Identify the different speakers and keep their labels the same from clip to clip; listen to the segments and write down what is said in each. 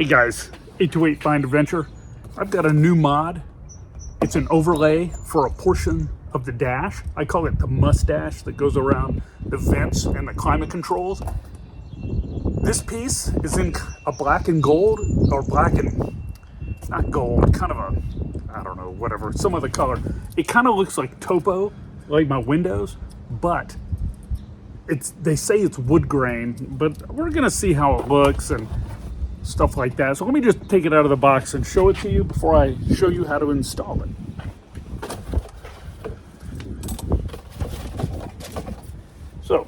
Speaker 1: Hey guys, 828 Find Adventure. I've got a new mod. It's an overlay for a portion of the dash. I call it the mustache that goes around the vents and the climate controls. This piece is in a black and gold, or black and, not gold, kind of a, I don't know, whatever, some other color. It kind of looks like topo, like my windows, but they say it's wood grain, but we're gonna see how it looks and stuff like that. So let me just take it out of the box and show it to you before I show you how to install it. So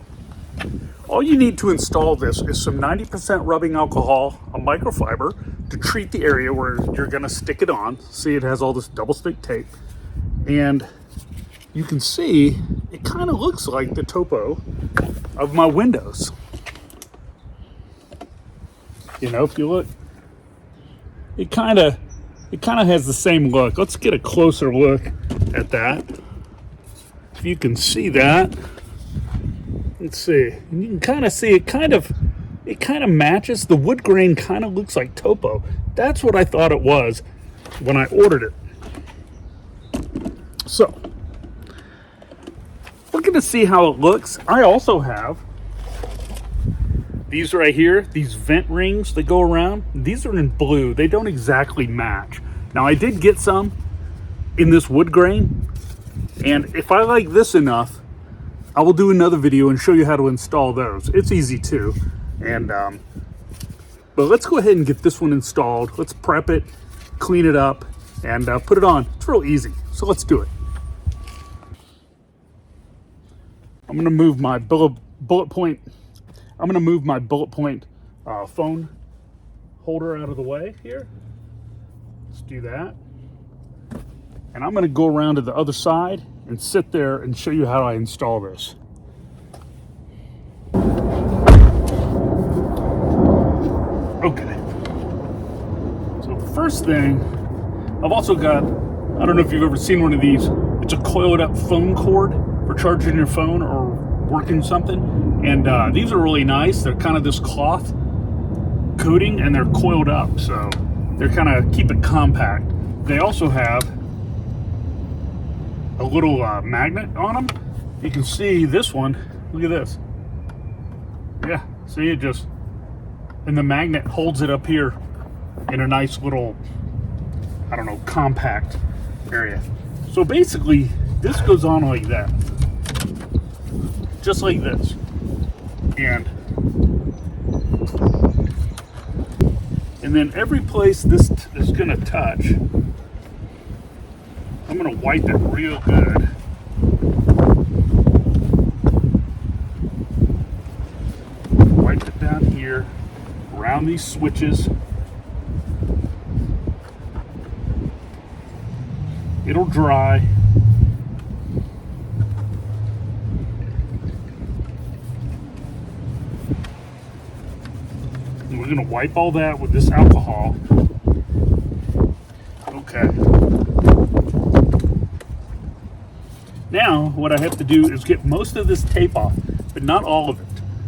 Speaker 1: all you need to install this is some 90% rubbing alcohol, a microfiber to treat the area where you're gonna stick it on. See, it has all this double stick tape, and you can see it kind of looks like the topo of my windows. You know, if you look, it kind of has the same look. Let's get a closer look at that. If you can see that, let's see. And you can kind of see it kind of matches. The wood grain kind of looks like topo. That's what I thought it was when I ordered it. So we're gonna see how it looks. I also have these right here, these vent rings that go around. These are in blue. They don't exactly match. Now I did get some in this wood grain, and if I like this enough, I will do another video and show you how to install those. It's easy too. And but let's go ahead and get this one installed. Let's prep it, clean it up, and put it on. It's real easy. So let's do it. I'm gonna move my bullet point phone holder out of the way here. Let's do that. And I'm going to go around to the other side and sit there and show you how I install this. Okay. So first thing, I've also got, I don't know if you've ever seen one of these. It's a coiled up phone cord for charging your phone or working something. And these are really nice. They're kind of this cloth coating, and they're coiled up, so they're kind of keep it compact. They also have a little magnet on them. You can see this one. Look at this. Yeah, see, it just, and the magnet holds it up here in a nice little, I don't know, compact area. So basically, this goes on like that, just like this. And then every place this is going to touch, I'm going to wipe it real good. Wipe it down here, around these switches. It'll dry. We're going to wipe all that with this alcohol. Okay. Now, what I have to do is get most of this tape off, but not all of it.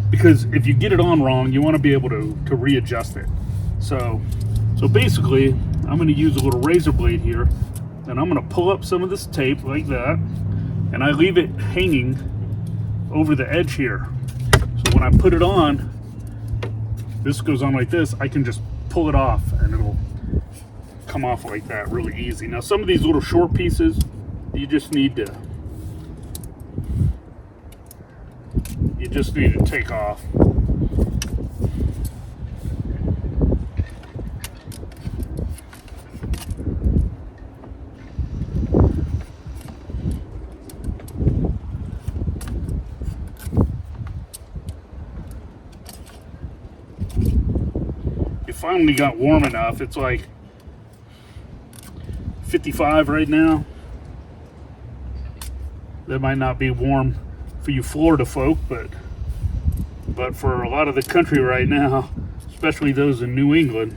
Speaker 1: Because if you get it on wrong, you want to be able to readjust it. So basically, I'm going to use a little razor blade here, and I'm going to pull up some of this tape like that, and I leave it hanging over the edge here. So when I put it on, this goes on like this, I can just pull it off and it'll come off like that really easy. Now some of these little short pieces, you just need to take off. Finally got warm enough. It's like 55 right now. That might not be warm for you Florida folk, but for a lot of the country right now, especially those in New England,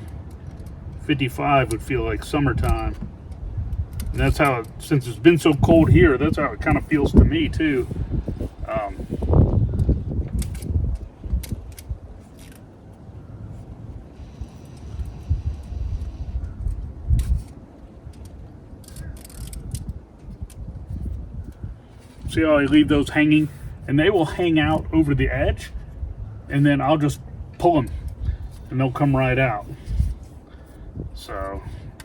Speaker 1: 55 would feel like summertime. And that's how, since it's been so cold here, that's how it kind of feels to me too. See how I leave those hanging? And they will hang out over the edge, and then I'll just pull them and they'll come right out. So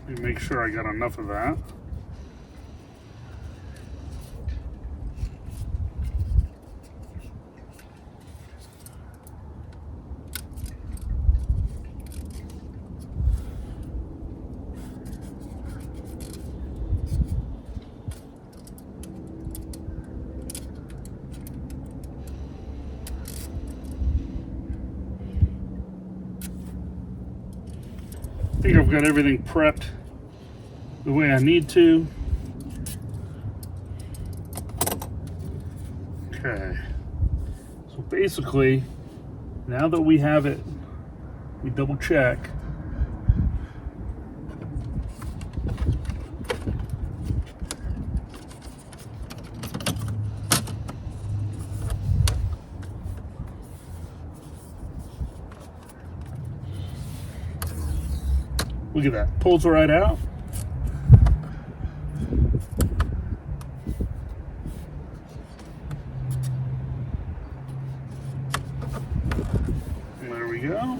Speaker 1: let me make sure I got enough of that. I think I've got everything prepped the way I need to. Okay, so basically, now that we have it, we double check. Look at that, pulls right out. There we go.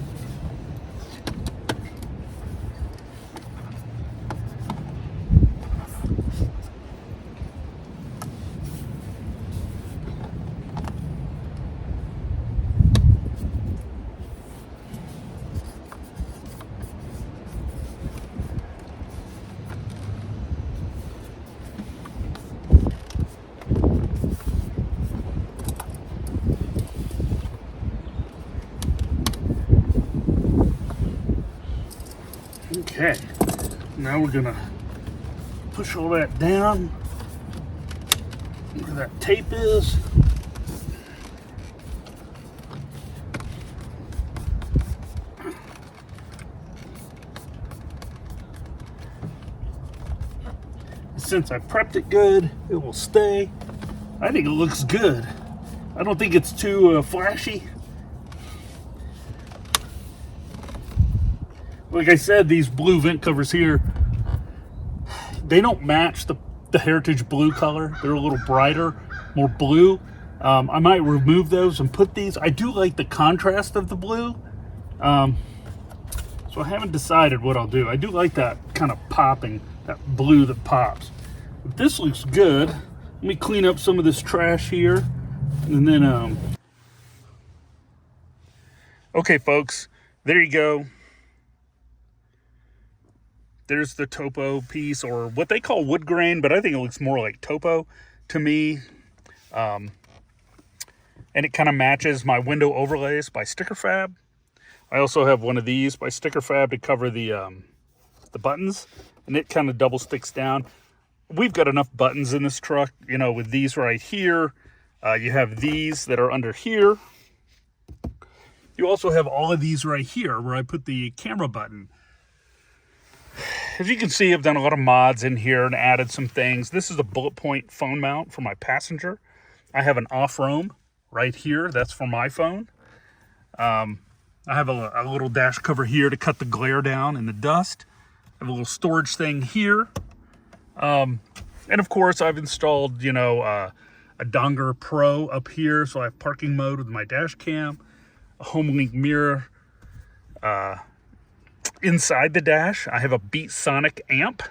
Speaker 1: Okay, now we're gonna push all that down where that tape is. Since I prepped it good, it will stay. I think it looks good. I don't think it's too flashy. Like I said, these blue vent covers here, they don't match the Heritage blue color. They're a little brighter, more blue. I might remove those and put these. I do like the contrast of the blue. So I haven't decided what I'll do. I do like that kind of popping, that blue that pops. But this looks good. Let me clean up some of this trash here. And then, okay folks, there you go. There's the topo piece, or what they call wood grain, but I think it looks more like topo to me. And it kind of matches my window overlays by Sticker Fab. I also have one of these by Sticker Fab to cover the buttons, and it kind of double sticks down. We've got enough buttons in this truck, you know, with these right here. You have these that are under here. You also have all of these right here where I put the camera button. As you can see, I've done a lot of mods in here and added some things. This is a bullet point phone mount for my passenger. I have an off-roam right here. That's for my phone. I have a little dash cover here to cut the glare down and the dust. I have a little storage thing here. And of course, I've installed, you know, a Donger Pro up here. So I have parking mode with my dash cam, a HomeLink mirror. Inside the dash, I have a Beat Sonic amp,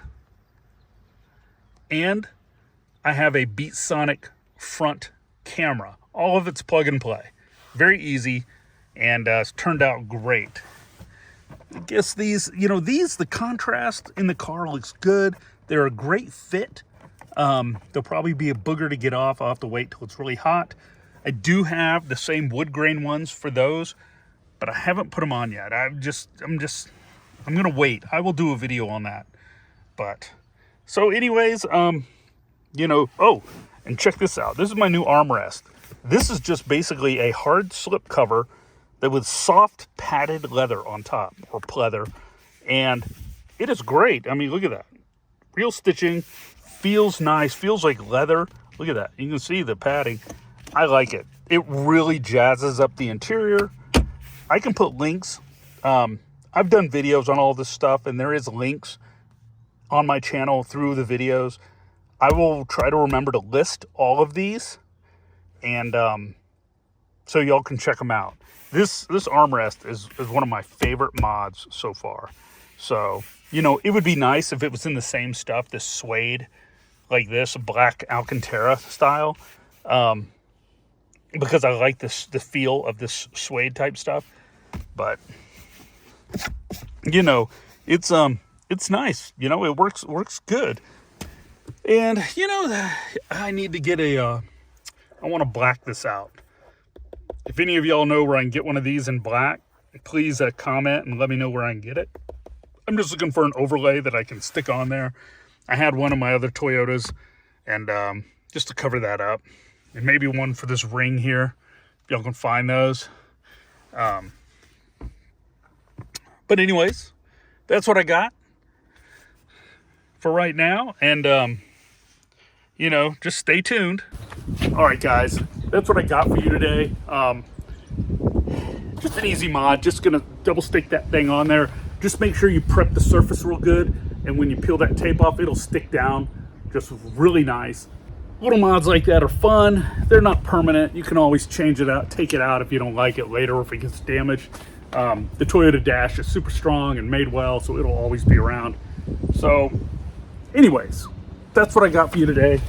Speaker 1: and I have a Beat Sonic front camera. All of it's plug and play. Very easy, and it's turned out great. I guess these, you know, the contrast in the car looks good. They're a great fit. They'll probably be a booger to get off. I'll have to wait till it's really hot. I do have the same wood grain ones for those, but I haven't put them on yet. I'm gonna wait. I will do a video on that. But so anyways, you know, oh, and check this out. This is my new armrest. This is just basically a hard slip cover that with soft padded leather on top, or pleather, and it is great. I mean, look at that. Real stitching, feels nice, feels like leather. Look at that. You can see the padding. I like it. It really jazzes up the interior. I can put links. I've done videos on all this stuff, and there is links on my channel through the videos. I will try to remember to list all of these, and so y'all can check them out. This armrest is one of my favorite mods so far. So, you know, it would be nice if it was in the same stuff, this suede, like this, black Alcantara style, because I like the feel of this suede type stuff. But, you know, it's nice. You know, it works good. And, you know, I need to get I want to black this out. If any of y'all know where I can get one of these in black, please comment and let me know where I can get it. I'm just looking for an overlay that I can stick on there. I had one of my other Toyotas, and just to cover that up. And maybe one for this ring here, if y'all can find those. But anyways, that's what I got for right now. And, you know, just stay tuned. All right, guys, that's what I got for you today. Just an easy mod. Just gonna double stick that thing on there. Just make sure you prep the surface real good, and when you peel that tape off, it'll stick down just really nice. Little mods like that are fun. They're not permanent. You can always change it out, take it out if you don't like it later or if it gets damaged. The Toyota Dash is super strong and made well, so it'll always be around. So anyways, that's what I got for you today.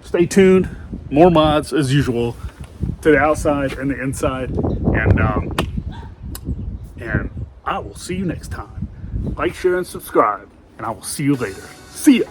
Speaker 1: Stay tuned. More mods as usual to the outside and the inside. And I will see you next time. Like, share, and subscribe. And I will see you later. See ya.